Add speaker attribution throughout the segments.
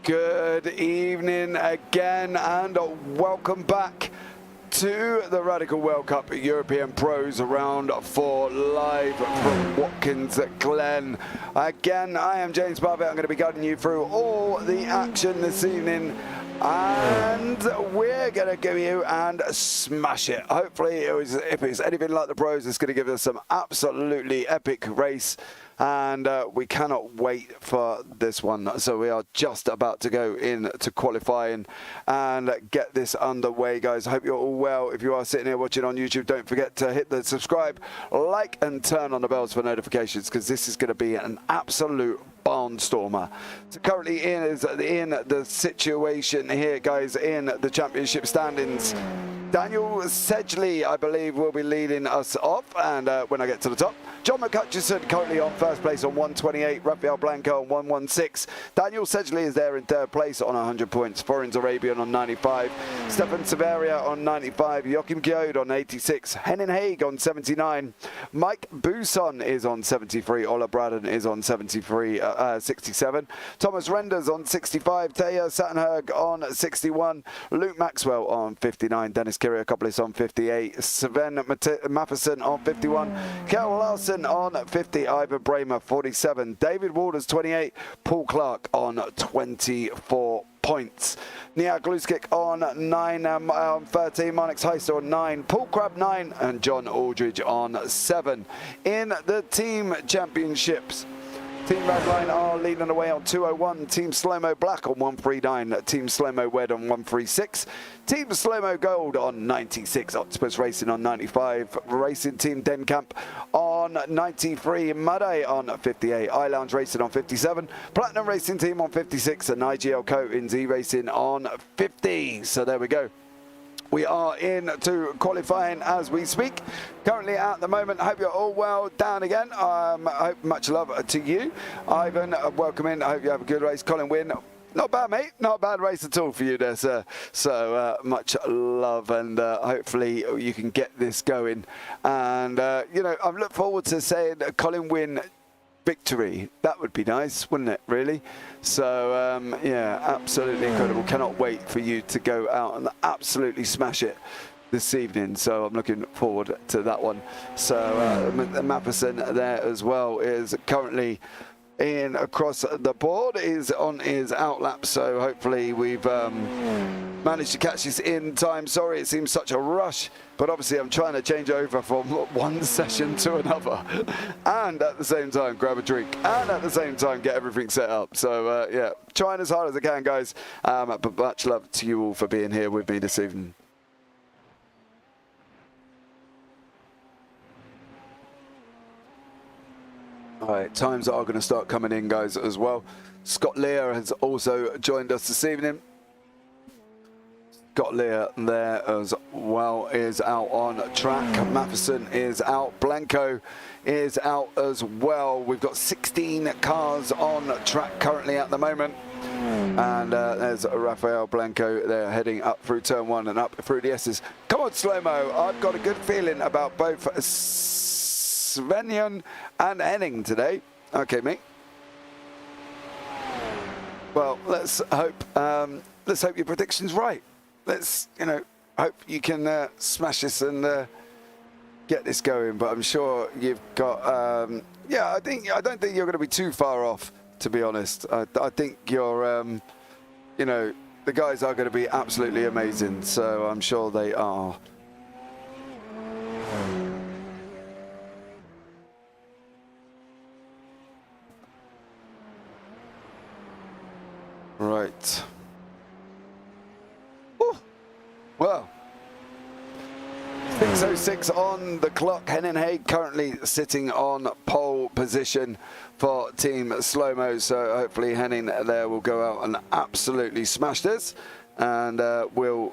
Speaker 1: Good evening again and welcome back to the Radical World Cup European Pros Round 4 live from Watkins Glen. Again, I am James Parfitt. I'm going to be guiding you through all the action this evening. And we're going to give you and smash it. Hopefully, if it's anything like the pros, it's going to give us some absolutely epic race. And we cannot wait for this one. So we are just about to go into qualifying and get this underway, guys. I hope you're all well. If you are sitting here watching on YouTube, don't forget to hit the subscribe, like, and turn on the bells for notifications, because this is going to be an absolute barnstormer. So currently in the situation here, guys, in the championship standings. Daniel Sedgley, I believe, will be leading us off, and when I get to the top, John McCutcheon currently on first place on 128, Rafael Blanco on 116. Daniel Sedgley is there in third place on 100 points, Foreigns Arabian on 95, Stefan Severia on 95, Joachim Gjode on 86, Henning Haig on 79, Mike Buson is on 73, Ola Braden is on 67, Thomas Renders on 65, Taya Sattenberg on 61, Luke Maxwell on 59, Dennis Kiriakopoulos on 58, Sven Matheson on 51, Kel Larson on 50, Ivan Bramer 47, David Waters 28, Paul Clark on 24 points. Nia Gluskic on 9, 13, Marnix Heister on 9, Paul Crabb 9, and John Aldridge on 7. In the team championships, Team Radline are leading away on 201, Team Slow-Mo Black on 139, Team Slow-Mo Wed on 136, Team Slow-Mo Gold on 96, Octopus Racing on 95, Racing Team Denkamp on 93, Mudday on 58, iLounge Racing on 57, Platinum Racing Team on 56, and IGL Co in Z Racing on 50. So there we go. We are into qualifying as we speak. Currently at the moment, I hope you're all well. Down again. I hope much love to you. Ivan, welcome in. I hope you have a good race. Colin Wynn. Not bad, mate. Not a bad race at all for you there, sir. So much love, and hopefully you can get this going. And, you know, I look forward to saying Colin Wynn victory. That would be nice, wouldn't it, really? So yeah, absolutely incredible. Cannot wait for you to go out and absolutely smash it this evening. So I'm looking forward to that one. So Matheson there as well is currently in across the board, is on his outlap, so hopefully we've managed to catch this in time. Sorry it seems such a rush, but obviously I'm trying to change over from one session to another and at the same time grab a drink and at the same time get everything set up. So yeah, trying as hard as I can, guys, but much love to you all for being here with me this evening. All right, times are going to start coming in, guys, as well. Scott Lear has also joined us this evening. Scott Lear there as well is out on track. Matheson is out. Blanco is out as well. We've got 16 cars on track currently at the moment. And there's Rafael Blanco there heading up through turn 1 and up through the S's. Come on, Slow-Mo. I've got a good feeling about both Svenjan and Henning today. Okay, mate. Well, let's hope your prediction's right. Let's, you know, hope you can smash this and get this going. But I'm sure you've got, yeah, I don't think you're going to be too far off, to be honest. I think you're, you know, the guys are going to be absolutely amazing. So I'm sure they are. Right. Ooh. Well, 6:06 on the clock. Henning Haig currently sitting on pole position for Team Slow-Mo. So hopefully Henning there will go out and absolutely smash this, and will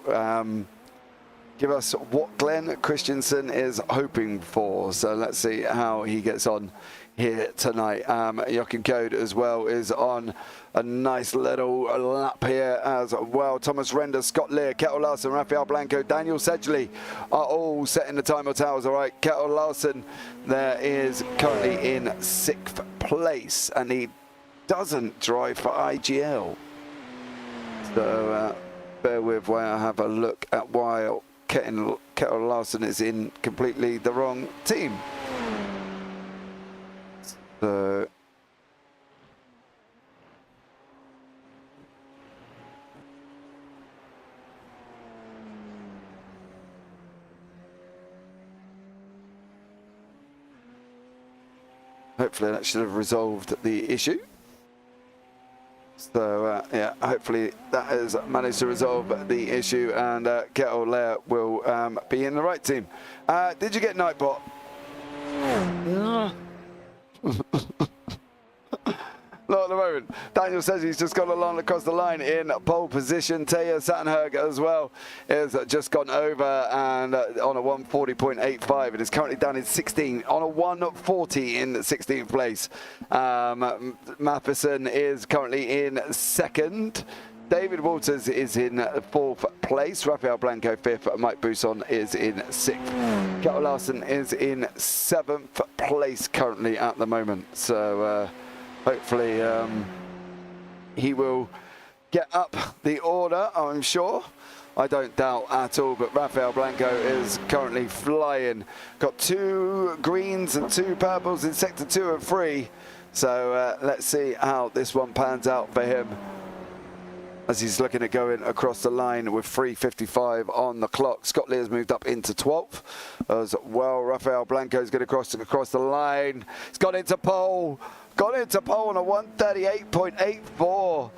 Speaker 1: give us what Glenn Christensen is hoping for. So let's see how he gets on here tonight. Joachim Code as well is on a nice little lap here as well. Thomas Render, Scott Lear, Kettle Larson, Rafael Blanco, Daniel Sedgley are all setting the time of towers. All right, Kettle Larson there is currently in 6th place, and he doesn't drive for IGL. So bear with while I have a look at why Kettle Larson is in completely the wrong team. So hopefully that should have resolved the issue. So yeah, hopefully that has managed to resolve the issue, and Kettle Lair will be in the right team. Did you get Nightbot? No. Not at the moment. Daniel says he's just gone along across the line in pole position. Taya Sattenberg as well has just gone over and on a 140.85 and is currently down in 16 on a 140 in 16th place. Matheson is currently in second. David Walters is in 4th place. Rafael Blanco 5th. Mike Busson is in 6th. Kettle Larson is in 7th place currently at the moment. So hopefully he will get up the order, I'm sure. I don't doubt at all, but Rafael Blanco is currently flying. Got 2 greens and 2 purples in sector 2 and 3. So let's see how this one pans out for him, as he's looking at going across the line with 3:55 on the clock. Scott Lear's moved up into 12th as well. Rafael Blanco is going to cross the line. He's got into pole. Got into pole on a 138.84.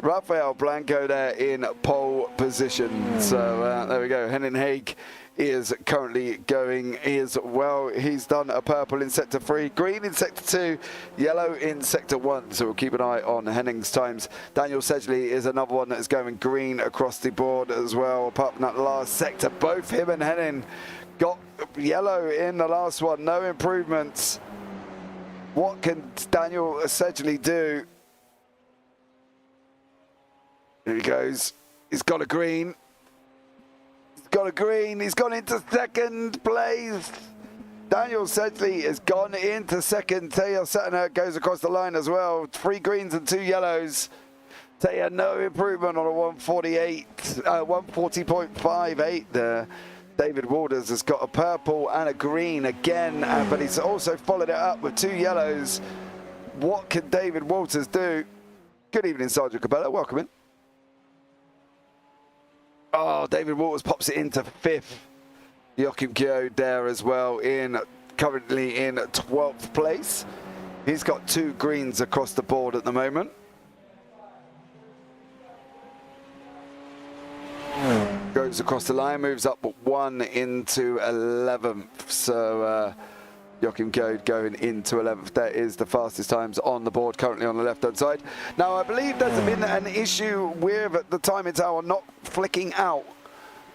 Speaker 1: Rafael Blanco there in pole position. So there we go. Henning Haig is currently going as well. He's done a purple in sector 3, green in sector 2, yellow in sector 1. So we'll keep an eye on Henning's times. Daniel Sedgley is another one that is going green across the board as well, apart from that last sector. Both him and Henning got yellow in the last one. No improvements. What can Daniel Sedgley do? Here he goes. He's got a green. He's got a green. He's gone into second place. Daniel Sedgley has gone into second. Taya Sattenberg goes across the line as well. 3 greens and 2 yellows. Taya, no improvement on a 140.58 there. David Walters has got a purple and a green again, but he's also followed it up with 2 yellows. What can David Walters do? Good evening, Sergeant Cabela. Welcome in. Oh, David Walters pops it into 5th. Joachim Kyo there as well, currently in 12th place. He's got 2 greens across the board at the moment. Goes across the line, moves up 1 into 11th. So Joachim Kyo going into 11th. That is the fastest times on the board currently on the left-hand side. Now, I believe there's been an issue with the timing tower not flicking out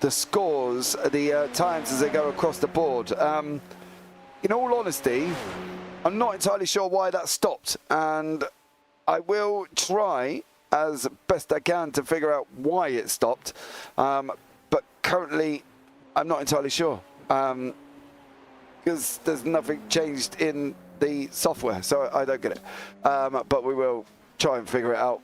Speaker 1: the scores, the times as they go across the board. In all honesty, I'm not entirely sure why that stopped, and I will try as best I can to figure out why it stopped. But currently, I'm not entirely sure. Because there's nothing changed in the software, so I don't get it. But we will try and figure it out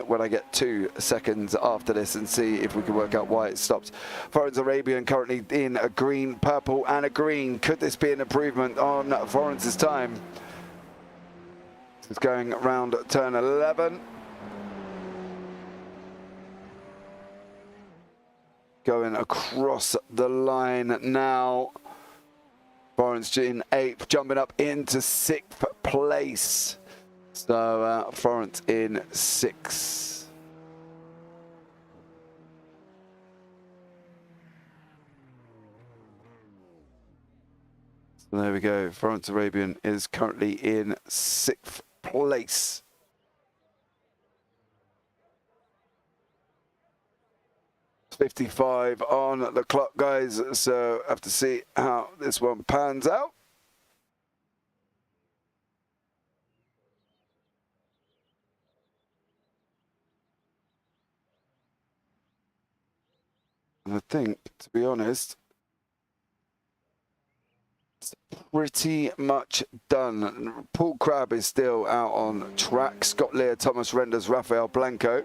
Speaker 1: when I get 2 seconds after this and see if we can work out why it stopped. Florence Arabian currently in a green, purple and a green. Could this be an improvement on Florence's time? It's going around turn 11. Going across the line now. Florence in 8th, jumping up into 6th place. So Florence in 6th. So there we go. Florence Arabian is currently in 6th place. It's 55 on the clock, guys. So have to see how this one pans out. And I think, to be honest, it's pretty much done. Paul Crabb is still out on track. Scott Lear, Thomas Renders, Rafael Blanco.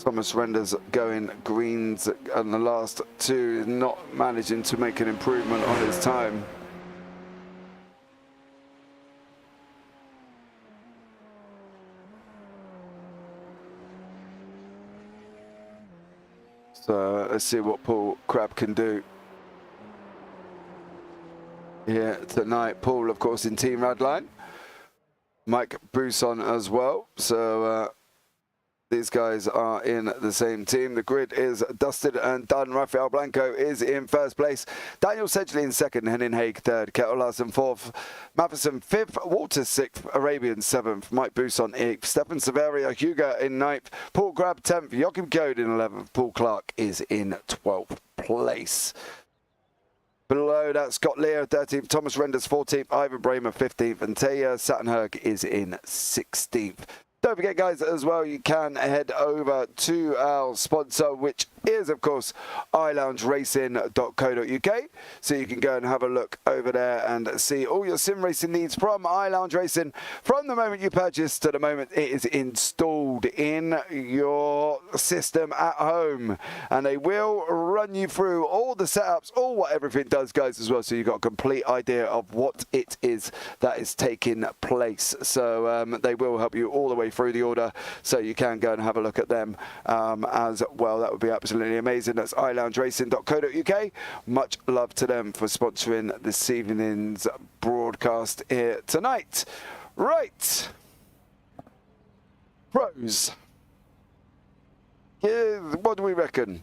Speaker 1: Thomas Renders going greens on the last two, not managing to make an improvement on his time. So let's see what Paul Crabb can do here tonight. Paul, of course, in Team Radline. Mike Buson as well. So these guys are in the same team. The grid is dusted and done. Rafael Blanco is in first place. Daniel Sedgley in second. Henning Haig third. Kettle Larsen fourth. Matheson fifth. Walters sixth. Arabian seventh. Mike Buson eighth. Stefan Severia Hugo in ninth. Paul Crabb 10th. Joachim Code in 11th. Paul Clark is in 12th place. Below that, Scott Lear 13th. Thomas Renders 14th. Ivan Bramer 15th. And Taya Sattenherg is in 16th. Don't forget, guys, as well, you can head over to our sponsor, which is, of course, iLoungeRacing.co.uk. So you can go and have a look over there and see all your sim racing needs from iLounge Racing. From the moment you purchase to the moment it is installed in your system at home. And they will run you through all the setups, all what everything does, guys, as well. So you've got a complete idea of what it is that is taking place. So they will help you all the way through the order. So you can go and have a look at them as well. That would be absolutely amazing. That's iLoungeRacing.co.uk. Much love to them for sponsoring this evening's broadcast here tonight. Right. Pros. Yeah, what do we reckon?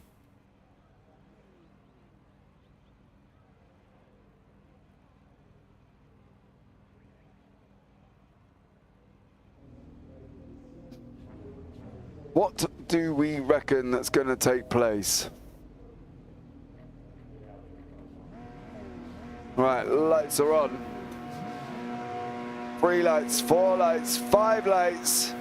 Speaker 1: What do we reckon that's going to take place? Right, lights are on. 3 lights, 4 lights, 5 lights.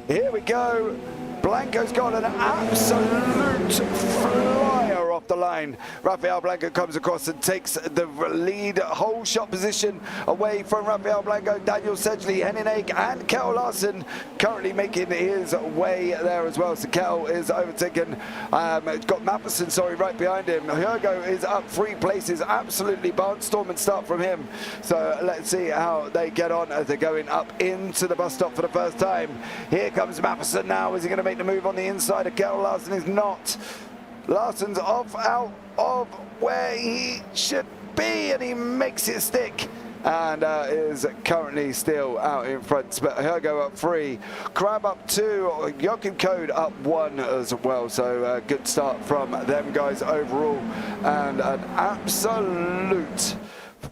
Speaker 1: Here we go. Blanco's got an absolute flyer off the line. Rafael Blanco comes across and takes the lead whole shot position away from Rafael Blanco. Daniel Sedgley, Henning Haig and Kettle Larsen currently making his way there as well. So Kettle is overtaken. Got Matheson, right behind him. Hugo is up 3 places. Absolutely barnstorming start from him. So let's see how they get on as they're going up into the bus stop for the first time. Here comes Matheson now. Is he going to make the move on the inside of Kettle Larsen? Is not. Larsen's off out of where he should be, and he makes it stick and is currently still out in front. But Hugo up 3, Crabb up 2, Joachim Code up 1 as well. So good start from them guys overall, and an absolute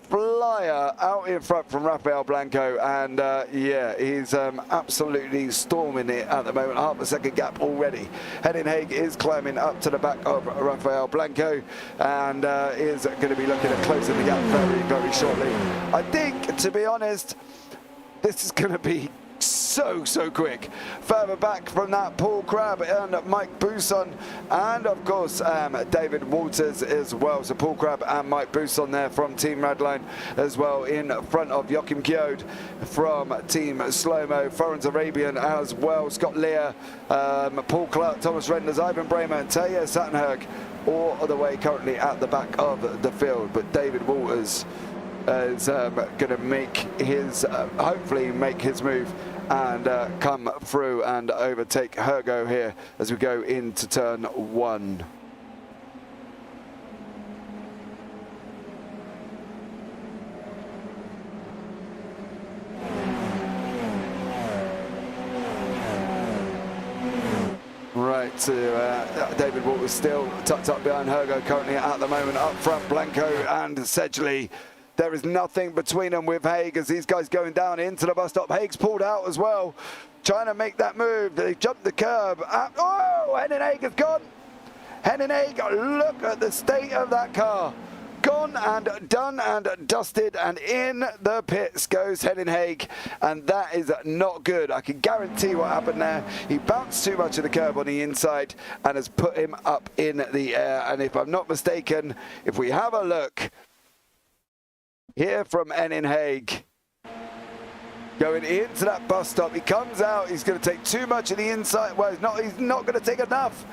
Speaker 1: flyer out in front from Rafael Blanco, and yeah, he's absolutely storming it at the moment. Half a second gap already. Henning Haig is climbing up to the back of Rafael Blanco, and is going to be looking at closing the gap very, very shortly. I think, to be honest, this is going to be so quick. Further back from that, Paul Crabb and Mike Buson, and of course David Walters as well. So Paul Crabb and Mike Buson there from Team Radline as well, in front of Joachim Kjod from Team Slow-Mo, Florence Arabian as well, Scott Lear, Paul Clark, Thomas Renders, Ivan Bramer and Taya Sattenherg all the way currently at the back of the field. But David Walters is going to make his, hopefully make his move and come through and overtake Hugo here as we go into turn 1. Right, so David Walters still tucked up behind Hugo currently at the moment. Up front, Blanco and Sedgley. There is nothing between them with Haig as these guys going down into the bus stop. Haig's pulled out as well, trying to make that move. They jumped the curb. Oh, Henning Haig is gone. Henning Haig, look at the state of that car. Gone and done and dusted, and in the pits goes Henning Haig, and that is not good. I can guarantee what happened there. He bounced too much of the curb on the inside and has put him up in the air. And if I'm not mistaken, if we have a look, here from Henning Haig going into that bus stop. He comes out, he's going to take too much of the inside. Well, he's not going to take enough.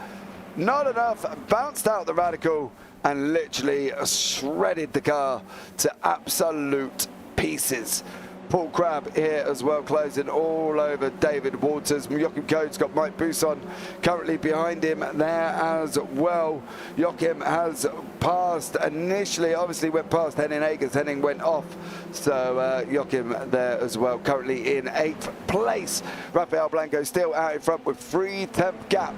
Speaker 1: Not enough. Bounced out the Radical and literally shredded the car to absolute pieces. Paul Crabb here as well, closing all over David Waters. Joachim Code's got Mike Busson currently behind him there as well. Joachim has passed initially, obviously went past Henning Akers. Henning went off, so Joachim there as well, currently in 8th place. Rafael Blanco still out in front with 3/10 gap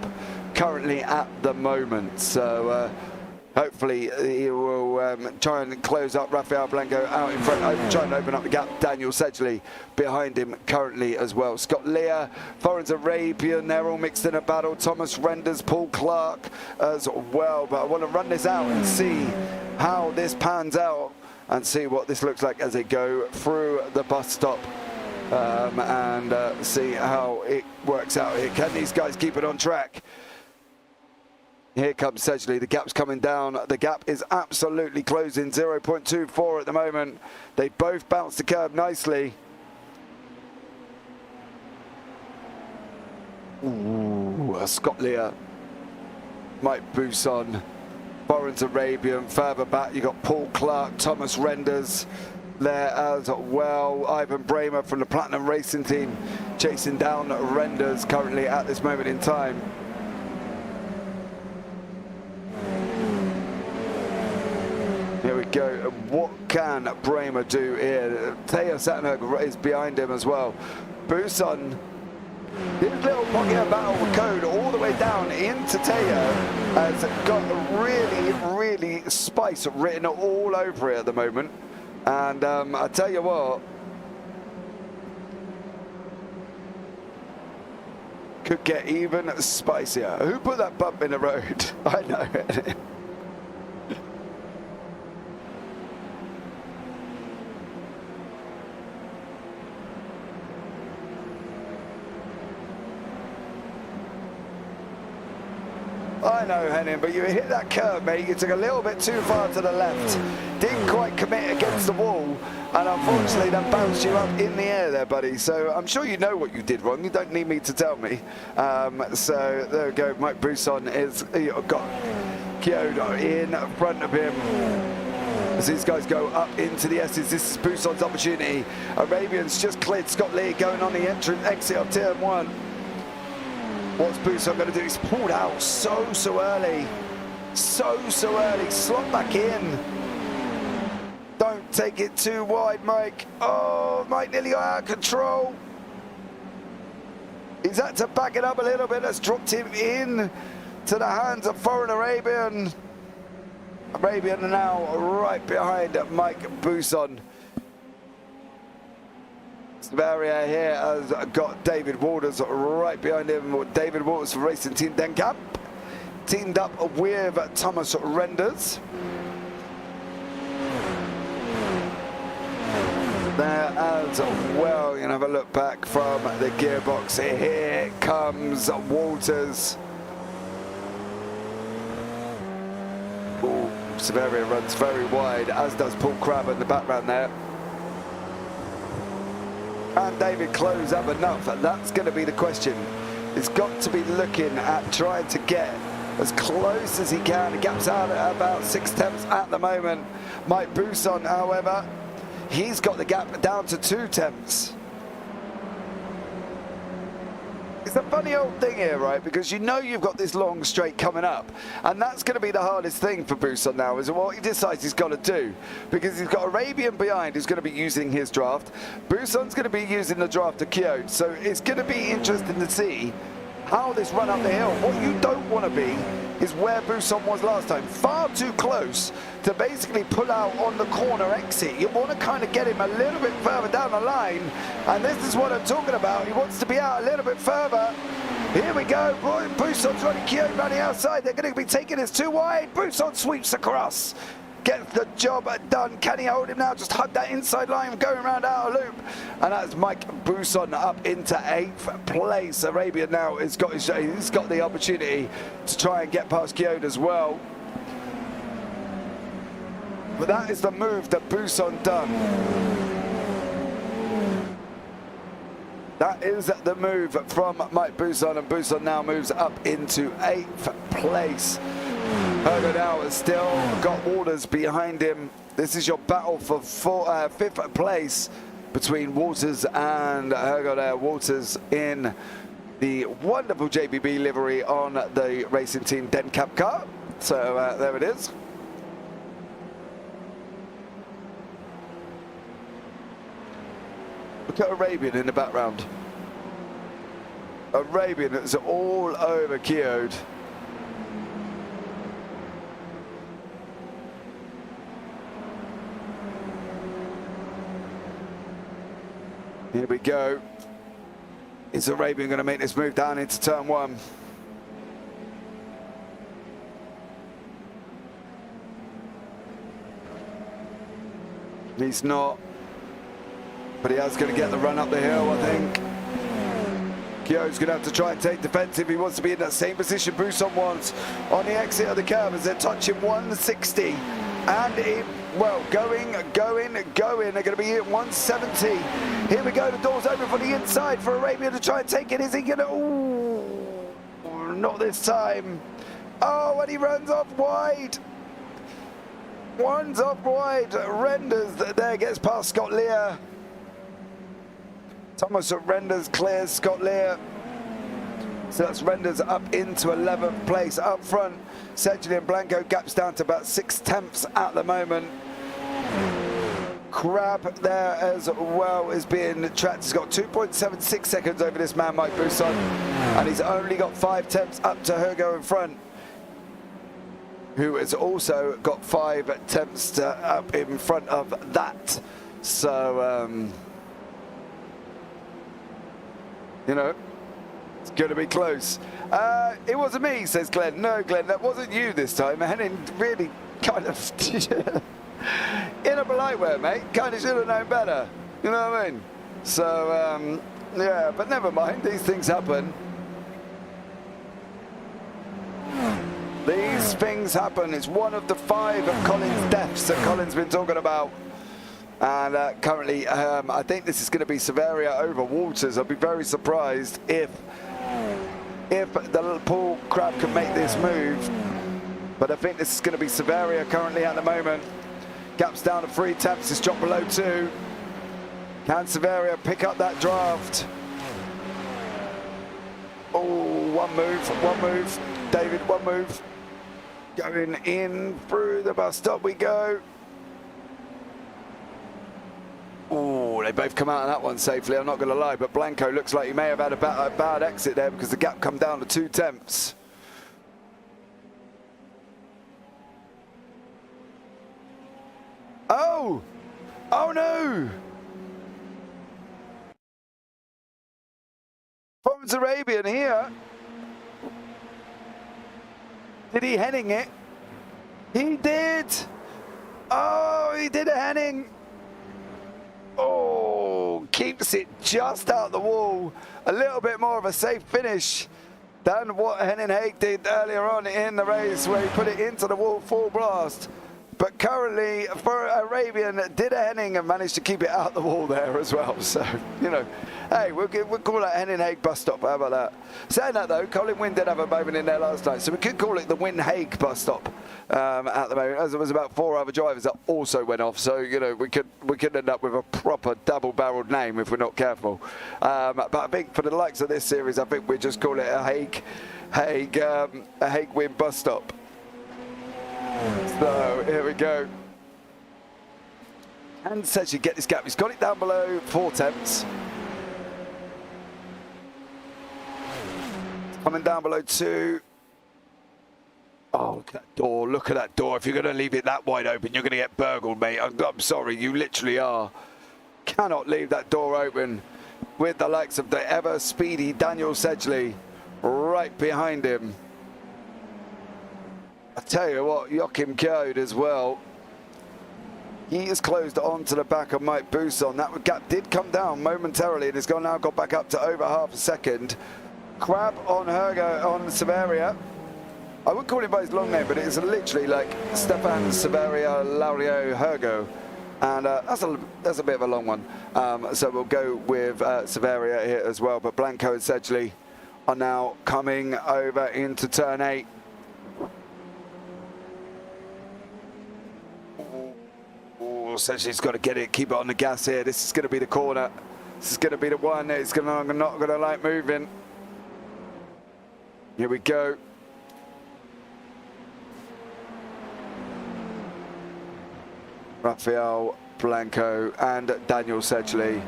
Speaker 1: currently at the moment. So hopefully he will try and close up Rafael Blanco out in front, trying to open up the gap. Daniel Sedgley behind him currently as well. Scott Lear, Foreigns Arabian, they're all mixed in a battle. Thomas Renders, Paul Clark as well. But I want to run this out and see how this pans out and see what this looks like as they go through the bus stop. And see how it works out here. Can these guys keep it on track? Here comes Sedgley, the gap's coming down. The gap is absolutely closing, 0.24 at the moment. They both bounced the curve nicely. Ooh, Scott Lear, Mike Busson, Foreigns Arabian, further back you got Paul Clark, Thomas Renders there as well. Ivan Bramer from the Platinum Racing team chasing down Renders currently at this moment in time. Here we go. What can Bramer do here? Taya Sattenberg is behind him as well. Busson, his little pocket of battle with Code all the way down into Taya has got really, really spice written all over it at the moment. And I tell you what, could get even spicier. Who put that bump in the road? I know. I know, Henning, but you hit that curve, mate. You took a little bit too far to the left. Didn't quite commit against the wall, and unfortunately that bounced you up in the air there, buddy. So I'm sure you know what you did wrong. You don't need me to tell me. So there we go. Mike Busson is got Kyoto in front of him. As these guys go up into the S's, this is Busson's opportunity. Arabians just cleared Scott Lee going on the exit of turn 1. What's Busson going to do? He's pulled out so early. So early. Slot back in. Don't take it too wide, Mike. Oh, Mike nearly got out of control. He's had to back it up a little bit. That's dropped him in to the hands of Foreign Arabian. Arabian now right behind Mike Busson. Bavaria here has got David Waters right behind him. David Waters from Racing Team Denkamp, teamed up with Thomas Renders. There as well, you can have a look back from the gearbox. Here comes Waters. Ooh, Severia runs very wide, as does Paul Crabb in the background there. And David close up enough? That's going to be the question. He's got to be looking at trying to get as close as he can. He gaps out at about 6/10 at the moment. Mike Busson, however, he's got the gap down to 2/10. It's a funny old thing here, right? Because you know you've got this long straight coming up, and that's going to be the hardest thing for Busson now, is what he decides he's got to do. Because he's got Arabian behind who's going to be using his draft. Busson's going to be using the draft of Kyoto. So it's going to be interesting to see how this run up the hill. What you don't want to be is where Busson was last time. Far too close to basically pull out on the corner exit. You want to kind of get him a little bit further down the line. And this is what I'm talking about. He wants to be out a little bit further. Here we go. Busson's running Kyoto running outside. They're going to be taking this too wide. Busson sweeps across. Gets the job done. Can he hold him now? Just hug that inside line going around out of loop. And that's Mike Busson up into 8th place. Arabia now he's got the opportunity to try and get past Kyoto as well. But that is the move that Busson done. That is the move from Mike Buson, and Buson now moves up into 8th place. Hergo now has still got Waters behind him. This is your battle for 5th place between Waters and Hergo there. Waters in the wonderful JPB livery on the racing team Dencap car. So there it is. Look at Arabian in the background. Arabian is all over Keogh. Here we go. Is Arabian going to make this move down into turn 1? He's not. But he is going to get the run up the hill, I think. Keogh's going to have to try and take defensive. He wants to be in that same position Buson wants on the exit of the curve as they're touching 160. And well, going. They're going to be at 170. Here we go. The door's open for the inside for Arabian to try and take it. Is he going to? Ooh, not this time. Oh, and he runs off wide. Runs off wide. Renders there, gets past Scott Lear. Thomas Renders clears Scott Lear. So that's Renders up into 11th place. Up front, Sedgley and Blanco gaps down to about 6/10 at the moment. Crab there as well is being tracked. He's got 2.76 seconds over this man, Mike Buson, and he's only got 5/10 up to Hergo in front, who has also got 5/10 up in front of that. So, you know, it's going to be close. It wasn't me, says Glenn. No, Glenn, that wasn't you this time. Henning really kind of, in a polite way, mate, kind of should have known better. You know what I mean? So, yeah, but never mind. These things happen. These things happen. It's one of the 5 of Colin's deaths that Colin's been talking about. And currently, I think this is going to be Severia over Waters. I'll be very surprised if the Paul Crab can make this move. But I think this is going to be Severia currently at the moment. Gaps down to 3/10. It's dropped below 2. Can Severia pick up that draft? Oh, one move. David, one move. Going in through the bus stop we go. Oh, they both come out of that one safely, I'm not going to lie, but Blanco looks like he may have had a bad exit there because the gap come down to 2/10. Oh! Oh no! From Arabian here. Did he Henning it? He did! Oh, he did a Henning! Oh, keeps it just out the wall. A little bit more of a safe finish than what Henning Haig did earlier on in the race, where he put it into the wall full blast. But currently, for Arabian, did a Henning and managed to keep it out the wall there as well. So, you know, hey, we'll call that Henning Haig bus stop. How about that? Saying that though, Colin Wynn did have a moment in there last night, so we could call it the Wynn Haig bus stop at the moment, as there was about 4 other drivers that also went off. So, you know, we could end up with a proper double-barreled name if we're not careful. But I think for the likes of this series, I think we just call it a Haig Wynn bus stop. So here we go. And says you get this gap. He's got it down below 4/10. Coming down below 2. Oh, look at that door. Look at that door. If you're going to leave it that wide open, you're going to get burgled, mate. I'm sorry. You literally are. Cannot leave that door open with the likes of the ever speedy Daniel Sedgley right behind him. I tell you what, Joachim Kjod as well. He is closed onto the back of Mike Buson. That gap did come down momentarily and has now got back up to over half a second. Crab on Hergo, on Severia. I wouldn't call him by his long name, but it is literally like Stefan Severia Laurio Hergo. And that's a bit of a long one. So we'll go with Severia here as well. But Blanco and Sedgley are now coming over into turn 8. Sedgley's got to get it, keep it on the gas here. This is going to be the corner. This is going to be the one that it's not going to like moving. Here we go. Rafael, Blanco and Daniel Sedgley.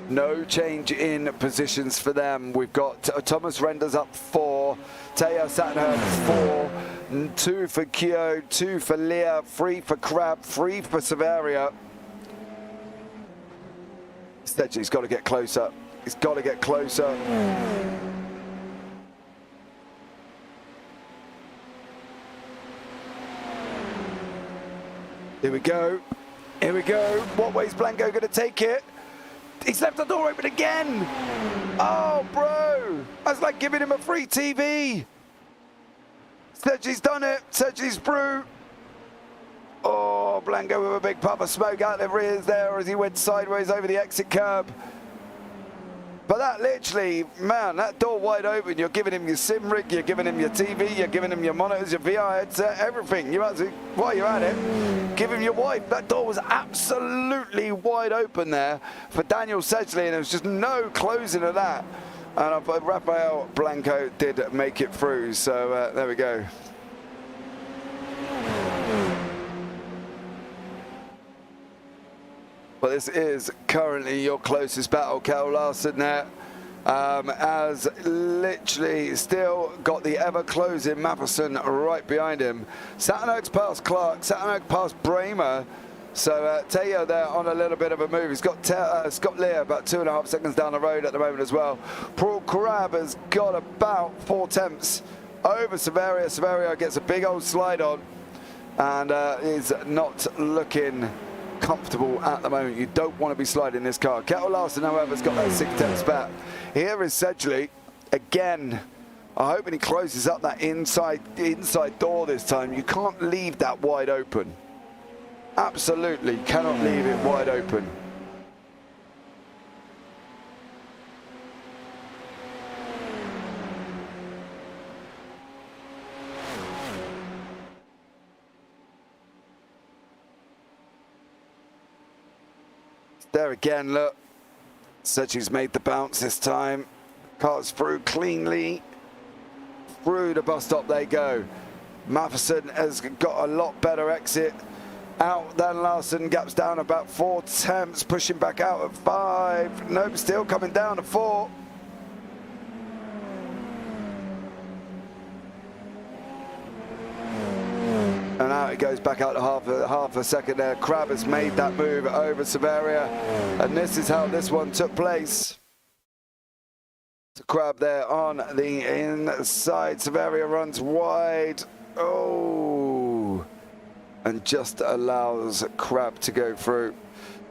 Speaker 1: No change in positions for them. We've got Thomas Renders up 4, Teo Sattenberg 4, 2 for Kyo, 2 for Leah, 3 for Crab, 3 for Severia. Sedgley's got to get closer. He's got to get closer. Here we go. Here we go. What way's Blanco going to take it? He's left the door open again. Oh, bro. That's like giving him a free TV. Sedgley's done it. Sedgley's through. Oh, Blanco with a big puff of smoke out the rears there as he went sideways over the exit curb. But that literally, man, that door wide open. You're giving him your Simric, you're giving him your TV, you're giving him your monitors, your VR headset, everything. You actually, while you're at it, give him your wife. That door was absolutely wide open there for Daniel Sedgley, and there was just no closing of that. And Rafael Blanco did make it through, so there we go. But this is currently your closest battle. Kel Larson there has literally still got the ever-closing Matheson right behind him. Sattenberg's past Clark, Sattenberg past Bramer. So Teo there on a little bit of a move. He's got Scott Lear about 2.5 seconds down the road at the moment as well. Paul Crab has got about 4 tenths over Severia. Severia gets a big old slide on and is not looking comfortable at the moment. You don't want to be sliding this car. Kettle Larson, however, has got that 6 tenths back. Here is Sedgley again. I'm hoping he closes up that inside door this time. You can't leave that wide open. Absolutely cannot leave it wide open. There again, look. Sedgley's made the bounce this time. Car's through cleanly. Through the bus stop they go. Matheson has got a lot better exit out than Larson. Gaps down about 4 tenths, pushing back out at 5. Nope, still coming down to 4. And now it goes back out to half a second there. Crab has made that move over Severia. And this is how this one took place. So Crab there on the inside. Severia runs wide. Oh. And just allows Crab to go through.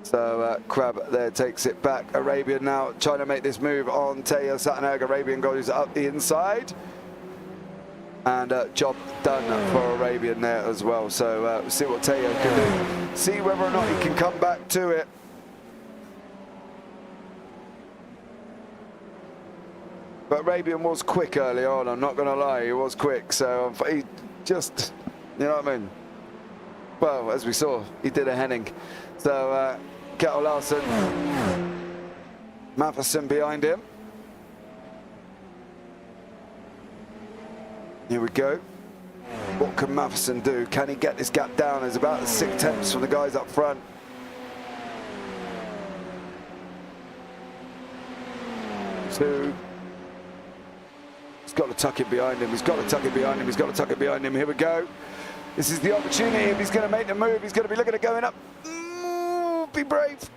Speaker 1: So Crab there takes it back. Arabian now trying to make this move on Teo Sattenberg. Arabian goes up the inside. And job done for Arabian there as well. So see what Teo can do. See whether or not he can come back to it. But Arabian was quick early on, I'm not going to lie, he was quick. So he just, you know what I mean? Well, as we saw, he did a Henning. So Kettle Larson, Matheson behind him. Here we go. What can Matheson do? Can he get this gap down? There's about 6 tenths from the guys up front. Two. He's got to tuck it behind him. He's got to tuck it behind him. He's got to tuck it behind him. Here we go. This is the opportunity. If he's going to make the move, he's going to be looking at going up. Ooh, be brave.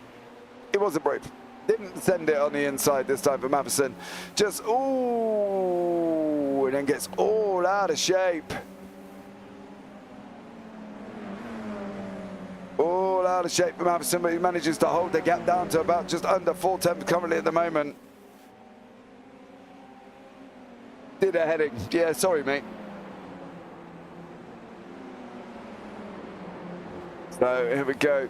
Speaker 1: He wasn't brave. Didn't send it on the inside this time for Matheson. Just, ooh, and then gets all out of shape. All out of shape for Matheson, but he manages to hold the gap down to about just under 4 tenths currently at the moment. Did a heading. Yeah, sorry, mate. So here we go.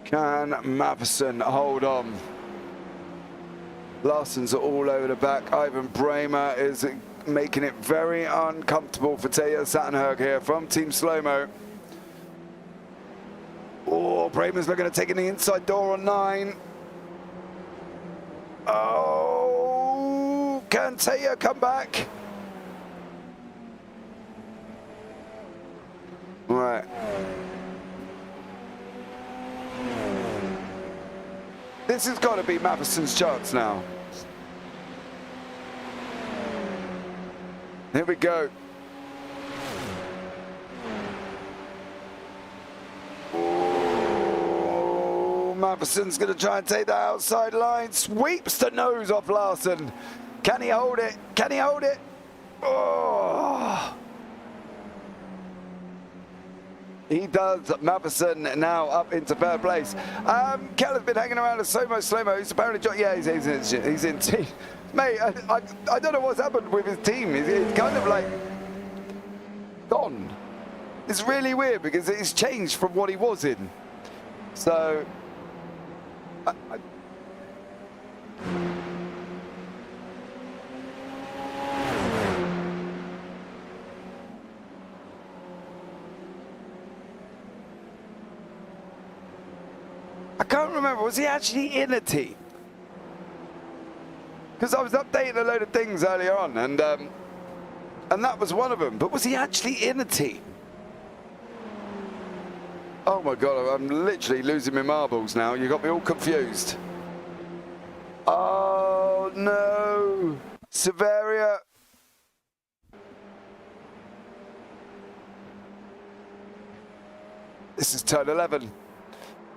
Speaker 1: Can Matheson hold on? Larsson's all over the back. Ivan Bramer is making it very uncomfortable for Taya Sattenberg here from Team Slow-Mo. Oh, Bramer's looking at taking the inside door on 9. Oh, can Taya come back? Right. This has got to be Matheson's chance now. Here we go. Oh, Matheson's going to try and take that outside line. Sweeps the nose off Larsson. Can he hold it? Can he hold it? Oh. He does. Matheson now up into third place. Keller's been hanging around as so much slow-mo. He's apparently, yeah, he's in team. Mate, I don't know what's happened with his team. It's kind of like gone. It's really weird because it's changed from what he was in. So, I can't remember, was he actually in a team? Because I was updating a load of things earlier on, and that was one of them. But was he actually in a team? Oh my God, I'm literally losing my marbles now. You got me all confused. Oh no, Severia. This is turn 11.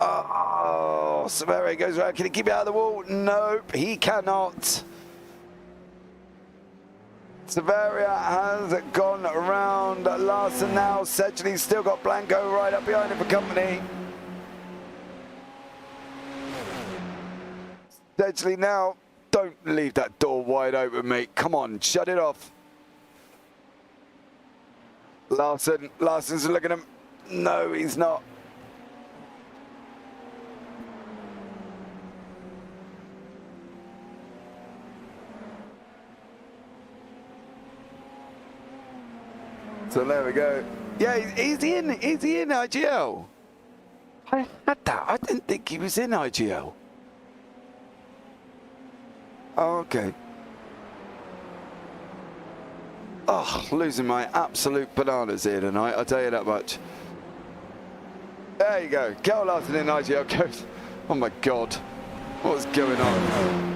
Speaker 1: Oh, Severia goes around. Can he keep it out of the wall? Nope, he cannot. Severia has gone around Larsson now. Sedgley's still got Blanco right up behind him for company. Sedgley now, don't leave that door wide open, mate. Come on, shut it off. Larsson's looking at him. No, he's not. So there we go. Yeah, he's in IGL? I had that. I didn't think he was in IGL. Oh, okay. Oh, losing my absolute bananas here tonight, I'll tell you that much. There you go. Kel Larsson in IGL goes. Oh my God. What's going on?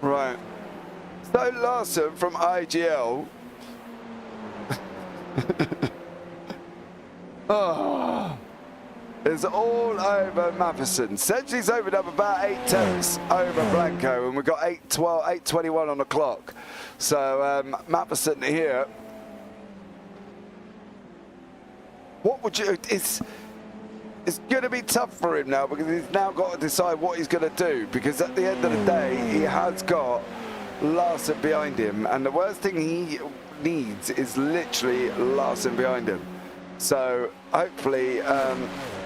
Speaker 1: Right. So Larsson from IGL. Oh, it's all over Matheson. Sedgley's opened up about 8 tenths over Blanco, and we've got 8:21 on the clock. So Matheson here. What would you? It's going to be tough for him now because he's now got to decide what he's going to do, because at the end of the day he has got Larsson behind him, and the worst thing he needs is literally Larsson behind him. So hopefully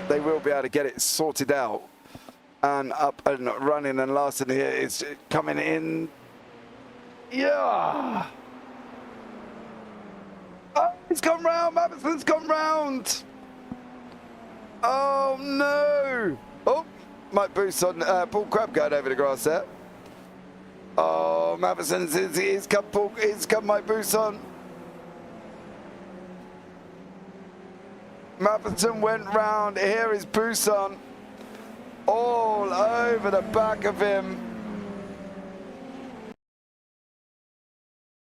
Speaker 1: they will be able to get it sorted out and up and running, and Larsson here is coming in. Yeah. Oh, he's gone round. Matheson's gone round. Oh no! Oh, Mike Boost on Paul Crabb going over the grass there. Oh, Matheson's he's come Mike Boost on. Matheson went round. Here is Buson. all over the back of him.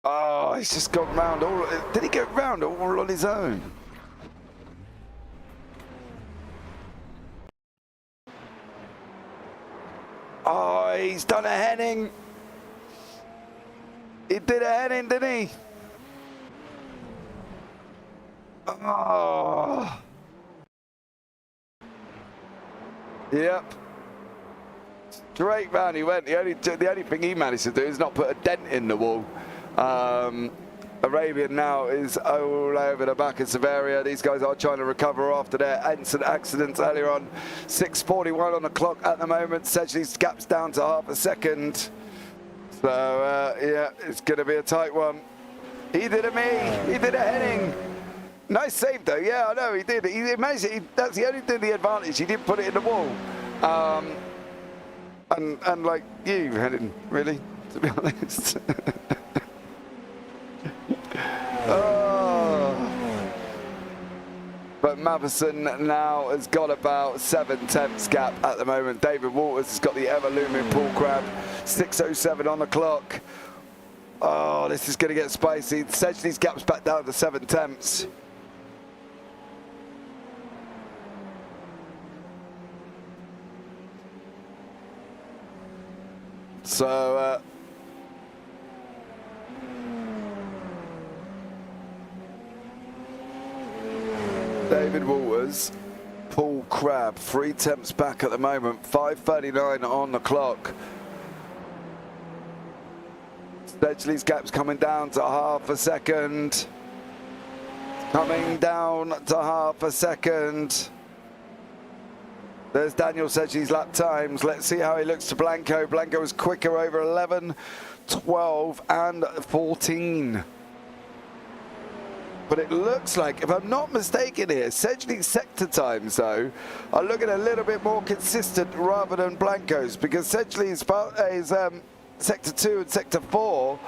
Speaker 1: Oh, he's just gone round all. Did he get round all on his own? Oh, he's done a heading. He did a heading, didn't he? Oh. Yep. Straight round he went. The only thing he managed to do is not put a dent in the wall. Arabian now is all over the back of Severia. These guys are trying to recover after their accidents earlier on. 6:41 on the clock at the moment. Sedgley's gap's down to half a second. So, yeah, it's going to be a tight one. He did a he did a heading. Nice save, though. Yeah, I know, he did. He managed it. That's the only thing, the advantage. He didn't put it in the wall. And like you, heading, really, to be honest. Oh. But Matheson now has got about 7/10 gap at the moment. David Walters has got the ever-looming Paul Crabb. 6:07 on the clock. Oh, this is going to get spicy. Sedgley's gap's back down to 7/10. So, David Walters, Paul Crabb, 3/10 back at the moment, 5:39 on the clock. Sedgley's gap's coming down to half a second. Coming down to half a second. There's Daniel Sedgley's lap times. Let's see how he looks to Blanco. Blanco was quicker over 11, 12 and 14. But it looks like, if I'm not mistaken here, Sedgley's sector times, though, are looking a little bit more consistent rather than Blanco's, because Sedgley's sector 2 and sector 4,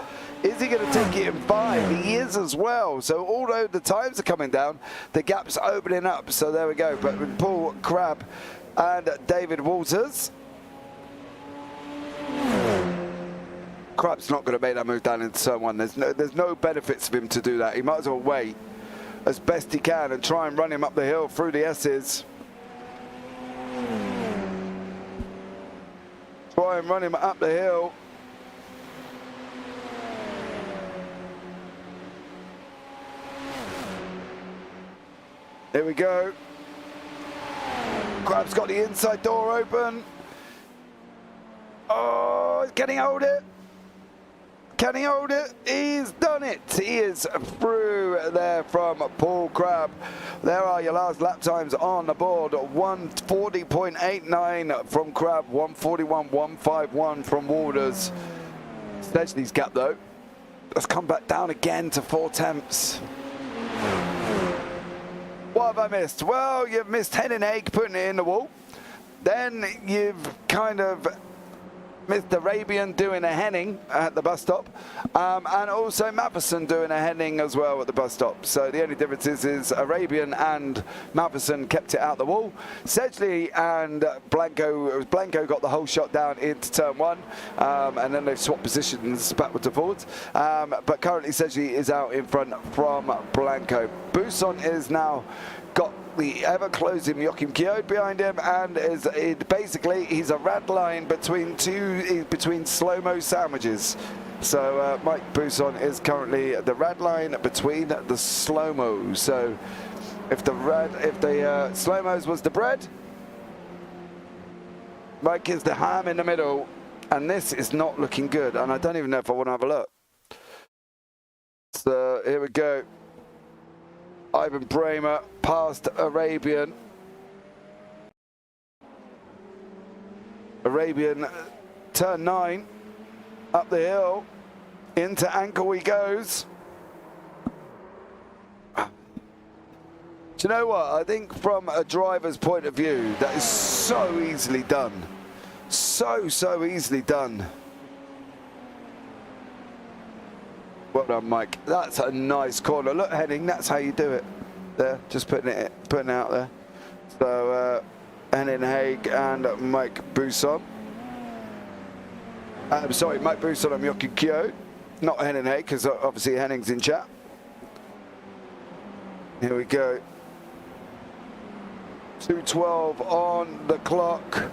Speaker 1: is he going to take it in 5? He is as well. So although the times are coming down, the gap's opening up. So there we go. But with Paul Crabb and David Walters, Crabb's not going to make that move down into turn 1. There's no benefits of him to do that. He might as well wait as best he can and try and run him up the hill through the S's. Try and run him up the hill. Here we go. Crabb's got the inside door open. Oh, can he hold it? Can he hold it? He's done it. He is through there from Paul Crabb. There are your last lap times on the board. 1:40.89 from Crabb, 1:41.151 from Walters. Sedgley's gap, though, has come back down again to 4/10. What have I missed? Well, you've missed Hen and Egg putting it in the wall. Then you've kind of missed Arabian doing a heading at the bus stop, and also Matheson doing a heading as well at the bus stop. So the only difference is Arabian and Matheson kept it out the wall. Sedgley and Blanco got the whole shot down into turn 1, and then they've swapped positions backwards and forwards. But currently Sedgley is out in front from Blanco. Buisson is now got the ever-closing Joachim Kjod behind him, and basically he's a rad line between slow-mo sandwiches. So Mike Buisson is currently the rad line between the slow-mos. So if the slow-mos was the bread, Mike is the ham in the middle, and this is not looking good, and I don't even know if I want to have a look. So here we go. Ivan Bremer past Arabian. Arabian, turn 9, up the hill, into Ankle he goes. Do you know what? I think from a driver's point of view, that is so easily done. So easily done. Well done, Mike. That's a nice corner. Look, heading, that's how you do it. There, just putting it out there. So Henning Haig and Mike Busson. I'm sorry, Mike Busson and Joachim Kyo. Not Henning Haig, because obviously Henning's in chat. Here we go. 2:12 on the clock.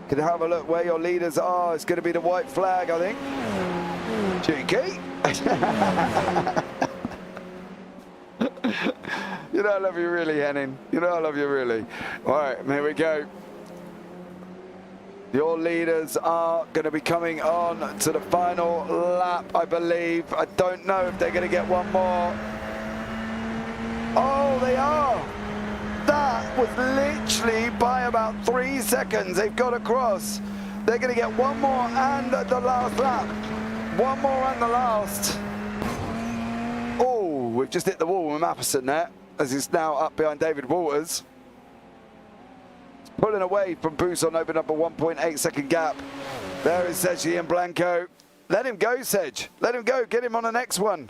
Speaker 1: Can you have a look where your leaders are? It's going to be the white flag, I think. Cheeky. You know I love you really, Henning. You know I love you really. All right, here we go. Your leaders are going to be coming on to the final lap, I believe. I don't know if they're going to get one more. Oh, they are. That was literally by about 3 seconds. They've got across. They're going to get one more and the last lap. One more and the last. Oh, we've just hit the wall with Matheson there, as he's now up behind David Walters. Pulling away from Busson, open up a 1.8 second gap. There is Sedgley and Blanco. Let him go, Sedge. Let him go. Get him on the next one.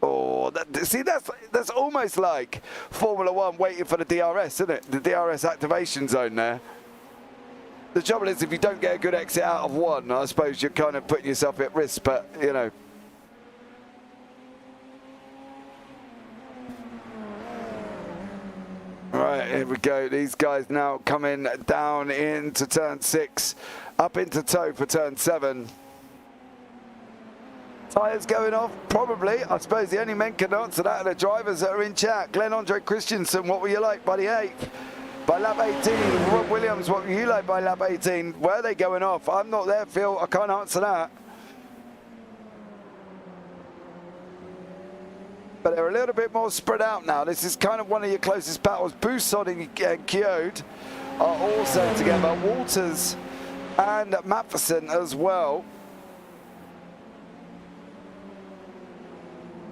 Speaker 1: Oh, see, that's almost like Formula One waiting for the DRS, isn't it? The DRS activation zone there. The trouble is, if you don't get a good exit out of one, I suppose you're kind of putting yourself at risk, but, you know. Right, here we go. These guys now coming down into turn 6, up into tow for turn 7. Tyres going off? Probably. I suppose the only men can answer that are the drivers that are in chat. Glenn Andre Christensen, what were you like by the 8th? By lap 18. Rob Williams, what were you like by lap 18? Where are they going off? I'm not there, Phil. I can't answer that. But they're a little bit more spread out now. This is kind of one of your closest battles. Busson and Kjod are also together. Walters and Matheson as well.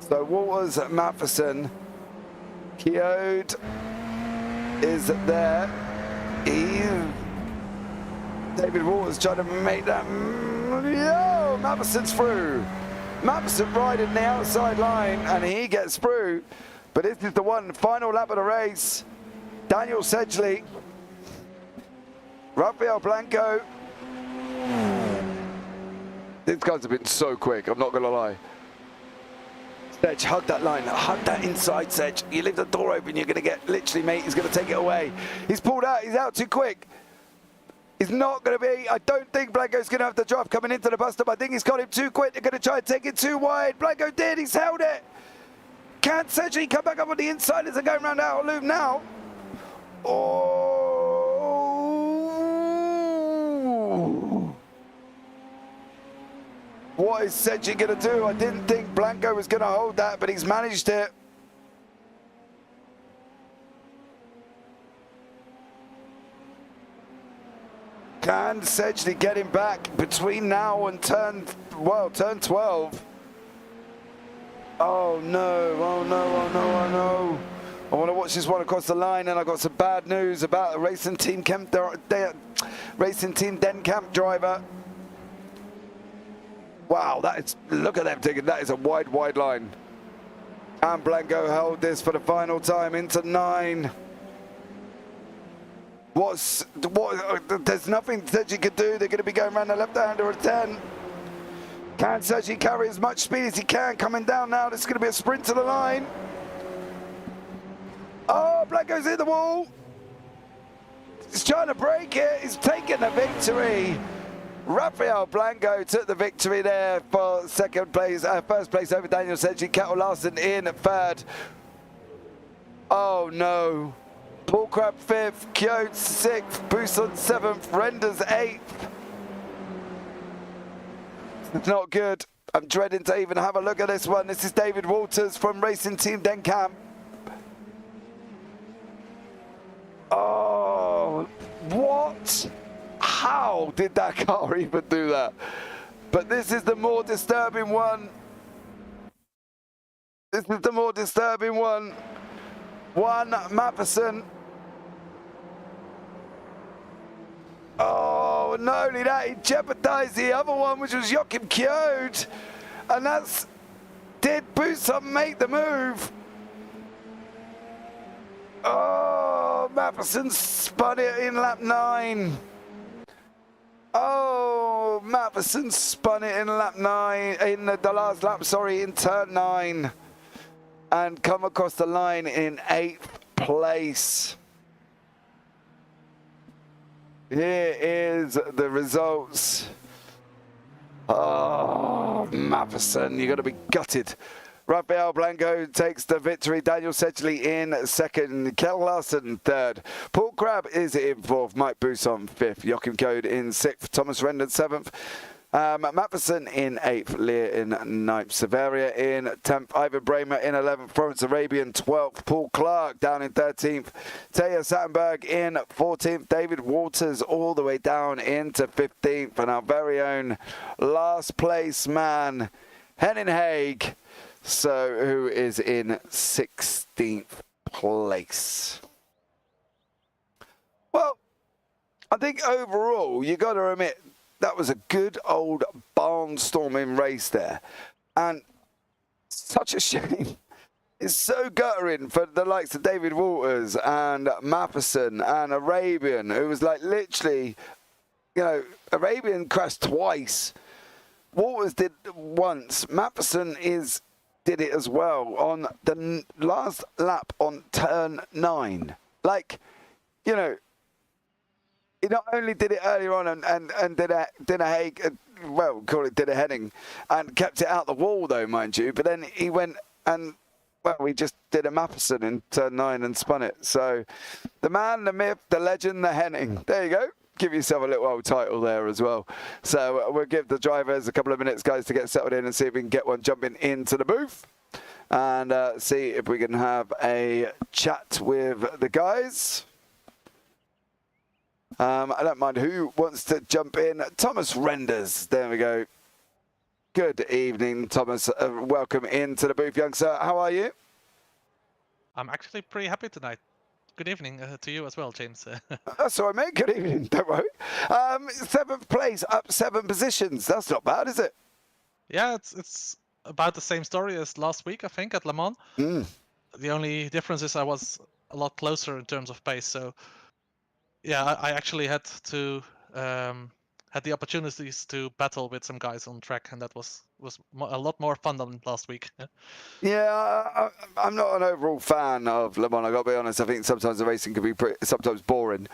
Speaker 1: So Walters, Matheson, Kjod is there. David Walters trying to make that. Yo, Matheson's through. Matheson riding the outside line and he gets through. But this is the one final lap of the race. Daniel Sedgley, Rafael Blanco. These guys have been so quick, I'm not going to lie. Sedge, hug that line, hug that inside, Sedge. You leave the door open, you're going to get, literally, mate, he's going to take it away. He's pulled out, he's out too quick. He's not going to be, I don't think Blanco's going to have the drive coming into the bus stop. I think he's got him too quick. They're going to try and take it too wide. Blanco did, he's held it. Can't Sedgley come back up on the inside as they're going round out of loop now? Oh. What is Sedgley going to do? I didn't think Blanco was going to hold that, but he's managed it. Can Sedgley get him back between now and turn 12? Oh no, oh no, oh no, oh no. I want to watch this one across the line, and I got some bad news about a Racing Team Denkamp driver. Wow, that is, look at them taking, that is a wide line. And Blanco held this for the final time into 9. There's nothing Sedgley could do. They're going to be going around the left-hander at 10. Can Sedgley carry as much speed as he can coming down now? This is going to be a sprint to the line. Oh, Blanco's in the wall. He's trying to break it. He's taking the victory. Rafael Blanco took the victory there for second place, first place over Daniel Sedgley. Kettle Larson in 3rd. Oh no. Paul Crabb 5th, Kjod 6th, Busson 7th, Renders 8th. It's not good. I'm dreading to even have a look at this one. This is David Walters from Racing Team Denkamp. Oh, what? How did that car even do that? But this is the more disturbing one. This is the more disturbing one. One, Matheson. Oh, not only that, he jeopardized the other one, which was Joachim Kjod. And that's, did Busson make the move? Oh, Matheson spun it in lap 9. Oh, Matheson spun it in lap 9, in the last lap, sorry, in turn 9. And come across the line in 8th place. Here is the results. Oh, Matheson, you've got to be gutted. Rafael Blanco takes the victory. Daniel Sedgley in second. Kel Larsen third. Paul Crabb is in fourth. Mike Bousson fifth. Joachim Code in sixth. Thomas Rendon seventh. Matheson in 8th, Lear in 9th, Severia in 10th, Ivan Bramer in 11th, Florence Arabian 12th, Paul Clark down in 13th, Taya Sattenberg in 14th, David Waters all the way down into 15th, and our very own last place man, Henning Haig, who is in 16th place. Well, I think overall, you got to admit, that was a good old barnstorming race there. And such a shame. It's so guttering for the likes of David Waters and Matheson and Arabian, who was like literally, you know, Arabian crashed twice. Waters did once. Matheson did it as well on the last lap on turn 9. Like, you know, he not only did it earlier on and did a Haig, well, call it did a Henning, and kept it out the wall though, mind you. But then he went and, well, we just did a Matheson in turn 9 and spun it. So the man, the myth, the legend, the Henning. There you go. Give yourself a little old title there as well. So we'll give the drivers a couple of minutes, guys, to get settled in and see if we can get one jumping into the booth and see if we can have a chat with the guys. I don't mind who wants to jump in. Thomas Renders, there we go. Good evening, Thomas. Welcome into the booth, young sir. How are you?
Speaker 2: I'm actually pretty happy tonight. Good evening to you as well, James.
Speaker 1: That's all right, mate. Good evening. Don't worry. 7th place, up 7 positions. That's not bad, is it?
Speaker 2: Yeah, it's about the same story as last week, I think, at Le Mans. The only difference is I was a lot closer in terms of pace, so yeah, I actually had to had the opportunities to battle with some guys on track, and that was a lot more fun than last week.
Speaker 1: Yeah, I'm not an overall fan of Le Mans, I got to be honest. I think sometimes the racing can be sometimes boring,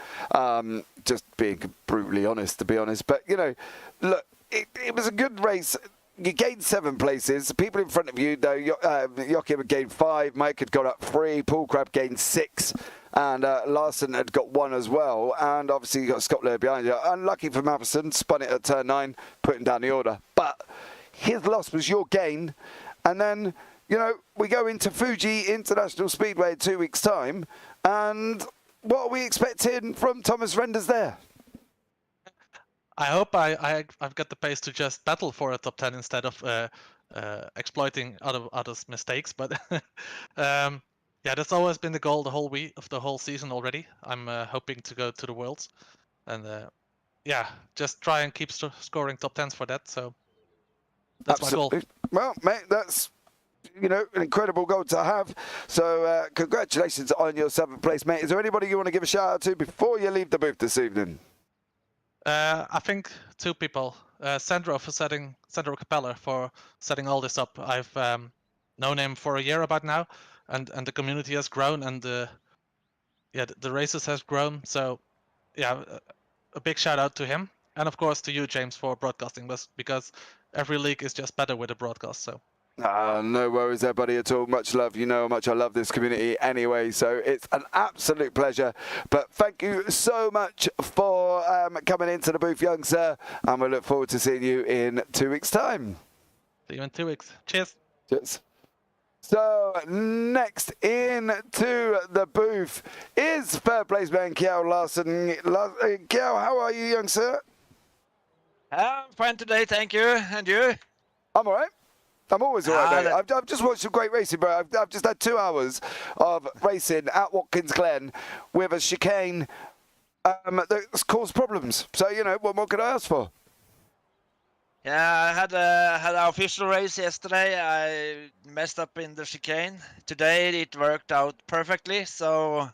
Speaker 1: just being brutally honest, to be honest. But, you know, look, it was a good race. You gained 7 places. People in front of you, though, Joachim had gained 5, Mike had got up 3, Paul Crabb gained 6, and Larson had got 1 as well. And obviously you got Scott Lair behind you. Unlucky for Matheson, spun it at turn 9, putting down the order. But his loss was your gain. And then, you know, we go into Fuji International Speedway in 2 weeks' time. And what are we expecting from Thomas Renders there?
Speaker 2: I hope I've got the pace to just battle for a top 10 instead of exploiting others' mistakes. But yeah, that's always been the goal the whole season already. I'm hoping to go to the Worlds, and yeah, just try and keep scoring top 10s for that. So that's
Speaker 1: Absolutely.
Speaker 2: my goal.
Speaker 1: Well, mate, that's, you know, an incredible goal to have. So congratulations on your 7th place, mate. Is there anybody you want to give a shout out to before you leave the booth this evening?
Speaker 2: I think 2 people. Sandro Capella for setting all this up. I've known him for a year about now, and the community has grown, and the races has grown. So yeah, a big shout out to him, and of course to you, James, for broadcasting this, because every league is just better with a broadcast. So.
Speaker 1: No worries there, buddy, at all. Much love. You know how much I love this community anyway, so it's an absolute pleasure. But thank you so much for coming into the booth, young sir, and we look forward to seeing you in 2 weeks' time.
Speaker 2: See you in 2 weeks. Cheers.
Speaker 1: Cheers. So next into the booth is third place man Kjell Larsen. Kjell, how are you, young sir?
Speaker 3: I'm fine today, thank you. And you?
Speaker 1: I'm all right. I'm always all right, mate. I've just watched some great racing, bro. I've just had 2 hours of racing at Watkins Glen with a chicane that's caused problems. So, you know, what more could I ask for?
Speaker 3: Yeah, I had our official race yesterday. I messed up in the chicane. Today it worked out perfectly, so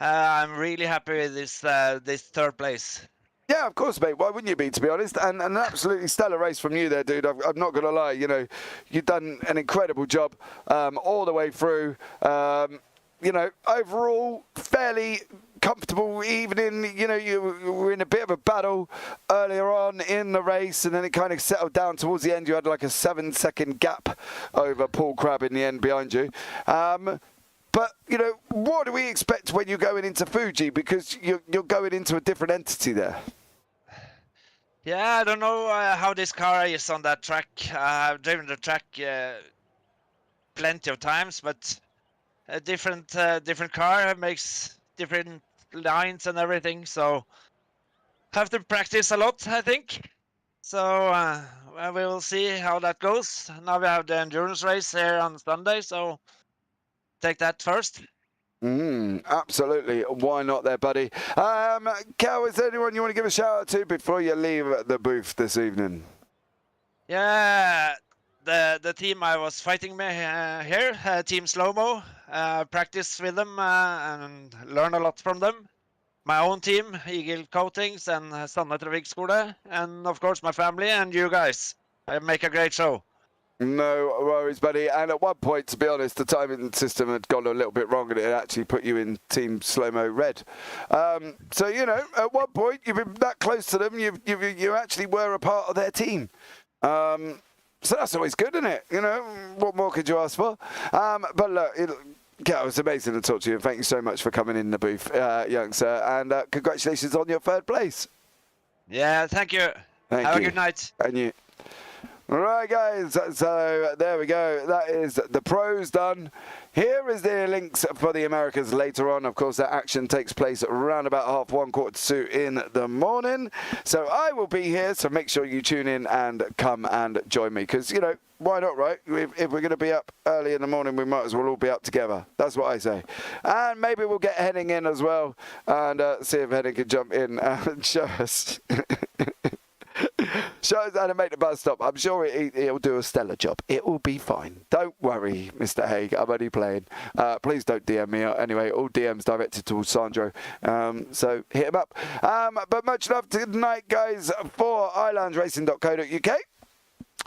Speaker 3: I'm really happy with this third place.
Speaker 1: Yeah, of course, mate. Why wouldn't you be, to be honest? And an absolutely stellar race from you there, dude. I'm not going to lie. You know, you've done an incredible job all the way through. You know, overall, fairly comfortable evening. You know, you were in a bit of a battle earlier on in the race, and then it kind of settled down towards the end. You had like a 7-second gap over Paul Crabb in the end behind you. But, you know, what do we expect when you're going into Fuji? Because you're going into a different entity there.
Speaker 3: Yeah, I don't know how this car is on that track. I've driven the track plenty of times, but a different car makes different lines and everything. So have to practice a lot, I think. So we will see how that goes. Now we have the endurance race here on Sunday, so take that first.
Speaker 1: Absolutely. Why not there, buddy? Cal, is there anyone you want to give a shout out to before you leave the booth this evening?
Speaker 3: Yeah, the team I was fighting here, Team Slow-Mo, practice with them and learn a lot from them. My own team, Eagle Coatings and Sanne Trafikkskole, and of course my family and you guys. I make a great show.
Speaker 1: No worries, buddy. And at one point, to be honest, the timing system had gone a little bit wrong and it actually put you in Team Slow-Mo Red. So, you know, at one point, you've been that close to them, you actually were a part of their team. So that's always good, isn't it? You know, what more could you ask for? But look, Cal, it was amazing to talk to you. And thank you so much for coming in the booth, young sir. And congratulations on your third place.
Speaker 3: Yeah, thank you. Have a good night.
Speaker 1: And you. Right, guys, so there we go. That is the pros done. Here is the links for the Americas later on. Of course, that action takes place around about 1:30, 1:45 in the morning. So I will be here, so make sure you tune in and come and join me. Because, you know, why not, right? If we're going to be up early in the morning, we might as well all be up together. That's what I say. And maybe we'll get Henning in as well and see if Henning can jump in and show us. Show us how to make the bus stop. I'm sure he'll do a stellar job. It will be fine. Don't worry, Mr. Haig. I'm only playing. Please don't DM me. Anyway, all DMs directed towards Sandro. So hit him up. But much love tonight, guys, for islandsracing.co.uk.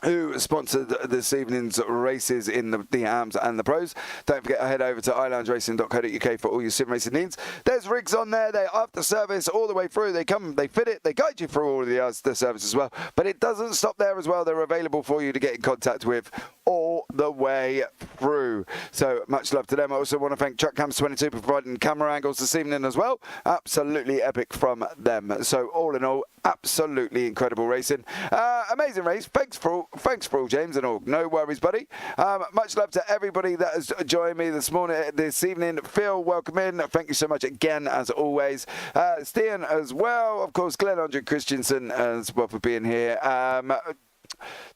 Speaker 1: who sponsored this evening's races in the AMs and the pros. Don't forget to head over to islandsracing.co.uk for all your sim racing needs. There's rigs on there. They're after service all the way through. They come, they fit it, they guide you through all of the service as well. But it doesn't stop there as well. They're available for you to get in contact with all the way through. So much love to them. I also want to thank TrackCams22 for providing camera angles this evening as well. Absolutely epic from them. So all in all, absolutely incredible racing. Amazing race. Thanks for all, James and all. No worries, buddy. Much love to everybody that has joined me this evening. Phil, welcome in. Thank you so much again, as always. Stian as well. Of course, Glenn Andre Christensen as well for being here.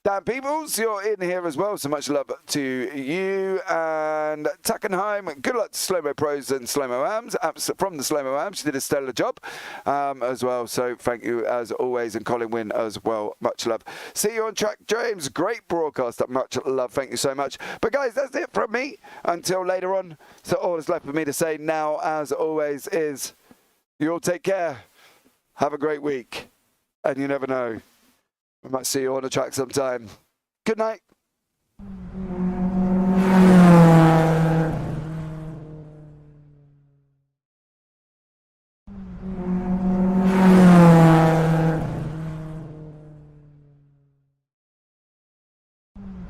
Speaker 1: Dan Peebles, you're in here as well, so much love to you. And Tackenheim, good luck to Slow-Mo Pros and Slow-Mo Ams. From the Slow-Mo Ams, you did a stellar job as well, so thank you as always. And Colin Wynn as well, much love. See you on track, James. Great broadcast, much love, thank you so much. But guys, that's it from me until later on. So all that's left for me to say now, as always, is you all take care, have a great week, and you never know, we might see you on the track sometime. Good night.